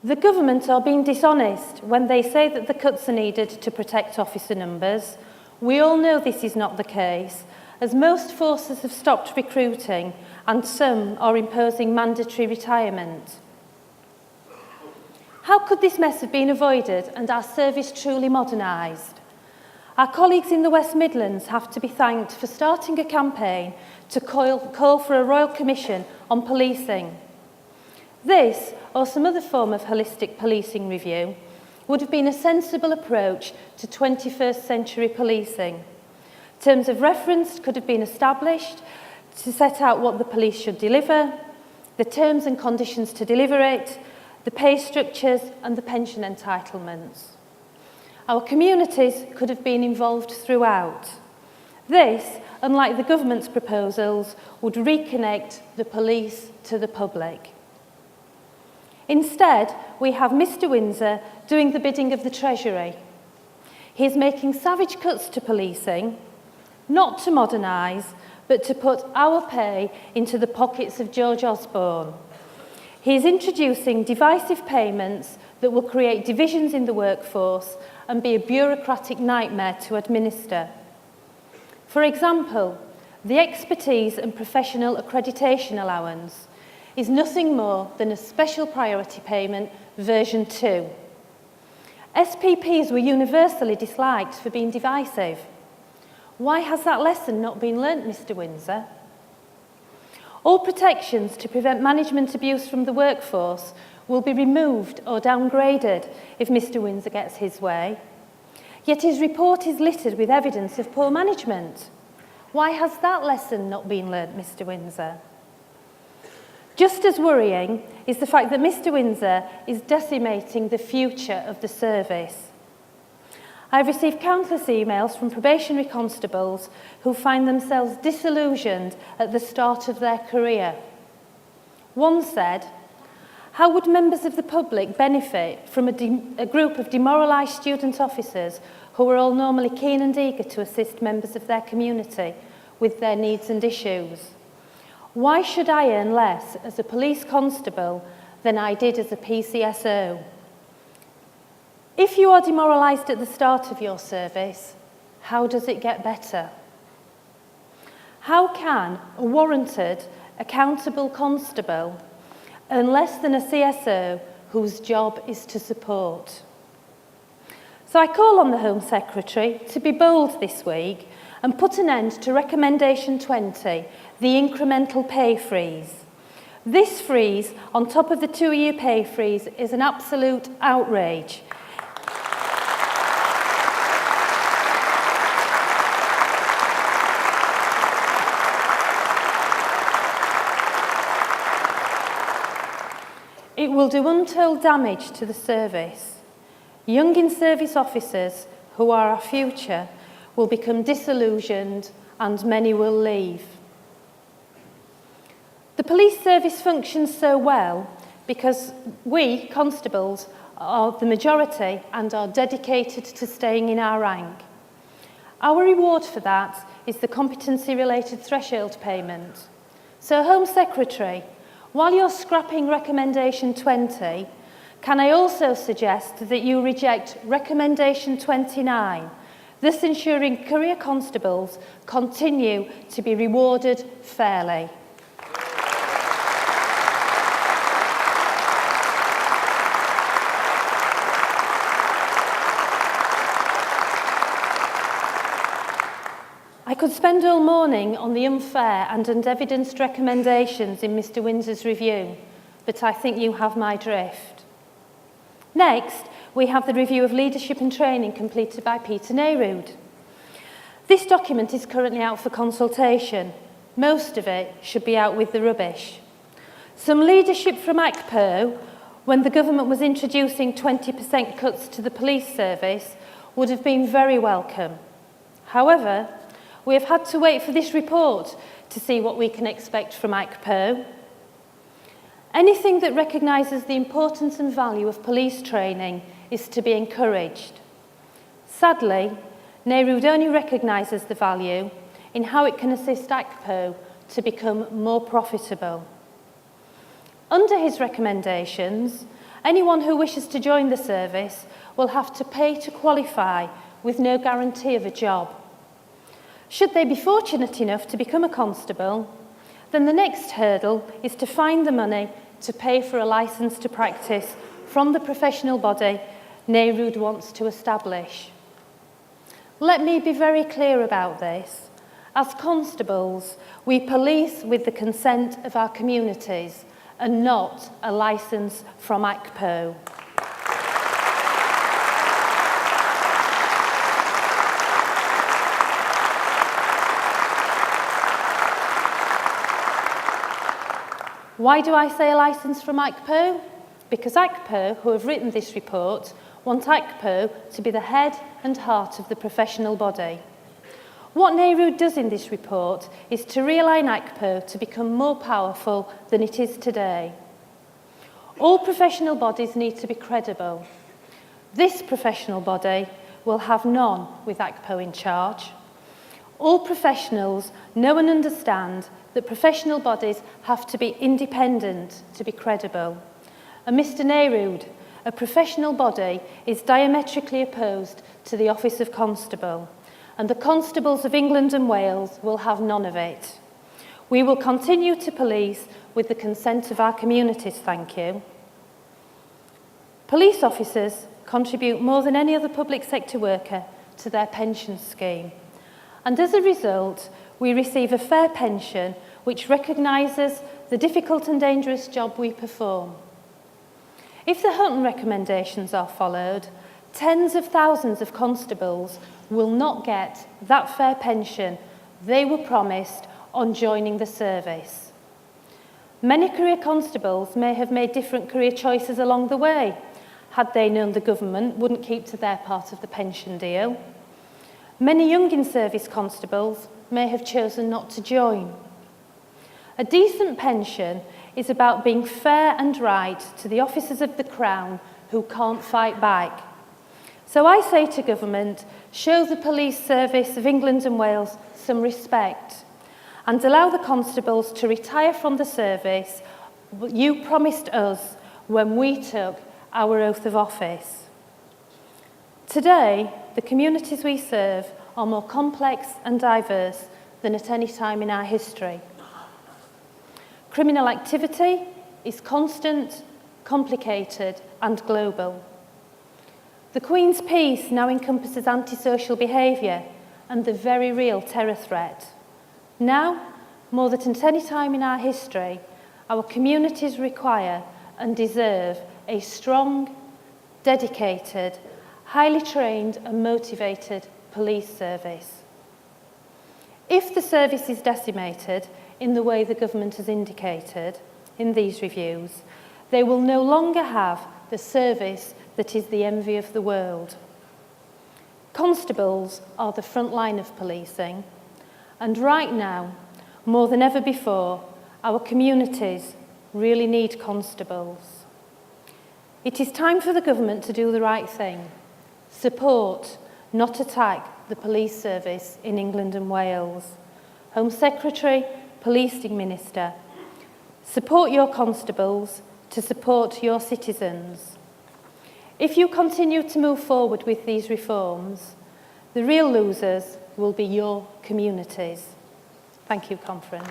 The government are being dishonest when they say that the cuts are needed to protect officer numbers. We all know this is not the case, as most forces have stopped recruiting and some are imposing mandatory retirement. How could this mess have been avoided and our service truly modernised? Our colleagues in the West Midlands have to be thanked for starting a campaign to call for a Royal Commission on policing. This, or some other form of holistic policing review, would have been a sensible approach to 21st century policing. Terms of reference could have been established to set out what the police should deliver, the terms and conditions to deliver it, the pay structures and the pension entitlements. Our communities could have been involved throughout. This, unlike the government's proposals, would reconnect the police to the public. Instead, we have Mr Windsor doing the bidding of the Treasury. He is making savage cuts to policing, not to modernise, but to put our pay into the pockets of George Osborne. He is introducing divisive payments that will create divisions in the workforce and be a bureaucratic nightmare to administer. For example, the expertise and professional accreditation allowance is nothing more than a special priority payment version 2. SPPs were universally disliked for being divisive. Why has that lesson not been learnt, Mr Windsor? All protections to prevent management abuse from the workforce will be removed or downgraded if Mr Windsor gets his way. Yet his report is littered with evidence of poor management. Why has that lesson not been learnt, Mr Windsor? Just as worrying is the fact that Mr Windsor is decimating the future of the service. I've received countless emails from probationary constables who find themselves disillusioned at the start of their career. One said, "How would members of the public benefit from a group of demoralised student officers who are all normally keen and eager to assist members of their community with their needs and issues? Why should I earn less as a police constable than I did as a PCSO? If you are demoralised at the start of your service, how does it get better? How can a warranted, accountable constable earn less than a CSO whose job is to support?" So I call on the Home Secretary to be bold this week and put an end to Recommendation 20, the incremental pay freeze. This freeze, on top of the 2-year pay freeze, is an absolute outrage. It will do untold damage to the service. Young in-service officers, who are our future, will become disillusioned and many will leave. The police service functions so well because we, constables, are the majority and are dedicated to staying in our rank. Our reward for that is the competency-related threshold payment. So, Home Secretary, while you're scrapping Recommendation 20, can I also suggest that you reject Recommendation 29, thus ensuring career constables continue to be rewarded fairly? I could spend all morning on the unfair and unevidenced recommendations in Mr Windsor's review, but I think you have my drift. Next, we have the review of leadership and training completed by Peter Neyrud. This document is currently out for consultation. Most of it should be out with the rubbish. Some leadership from ACPO, when the government was introducing 20% cuts to the police service, would have been very welcome. However, we have had to wait for this report to see what we can expect from ACPO. Anything that recognises the importance and value of police training is to be encouraged. Sadly, Neyrud only recognises the value in how it can assist ACPO to become more profitable. Under his recommendations, Anyone who wishes to join the service will have to pay to qualify with no guarantee of a job. Should they be fortunate enough to become a constable, then the next hurdle is to find the money to pay for a licence to practice from the professional body NARUD wants to establish. Let me be very clear about this. As constables, we police with the consent of our communities and not a licence from ACPO. Why do I say a licence from ACPO? Because ACPO, who have written this report, want ACPO to be the head and heart of the professional body. What NARUD does in this report is to realign ACPO to become more powerful than it is today. All professional bodies need to be credible. This professional body will have none with ACPO in charge. All professionals know and understand that professional bodies have to be independent to be credible. And Mr. NARUD, a professional body is diametrically opposed to the Office of Constable, and the Constables of England and Wales will have none of it. We will continue to police with the consent of our communities, thank you. Police officers contribute more than any other public sector worker to their pension scheme, and as a result, we receive a fair pension which recognises the difficult and dangerous job we perform. If the Hutton recommendations are followed, tens of thousands of constables will not get that fair pension they were promised on joining the service. Many career constables may have made different career choices along the way, had they known the government wouldn't keep to their part of the pension deal. Many young in-service constables may have chosen not to join. A decent pension is about being fair and right to the officers of the Crown who can't fight back. So I say to government, show the Police Service of England and Wales some respect and allow the constables to retire from the service you promised us when we took our oath of office. Today, the communities we serve are more complex and diverse than at any time in our history. Criminal activity is constant, complicated and global. The Queen's peace now encompasses antisocial behaviour and the very real terror threat. Now, more than at any time in our history, our communities require and deserve a strong, dedicated, highly trained and motivated police service. If the service is decimated in the way the government has indicated in these reviews, they will no longer have the service that is the envy of the world. Constables are the front line of policing, and right now, more than ever before, our communities really need constables. It is time for the government to do the right thing. Support, not attack, the police service in England and Wales. Home Secretary, Policing Minister, support your constables to support your citizens. If you continue to move forward with these reforms, the real losers will be your communities. Thank you, Conference.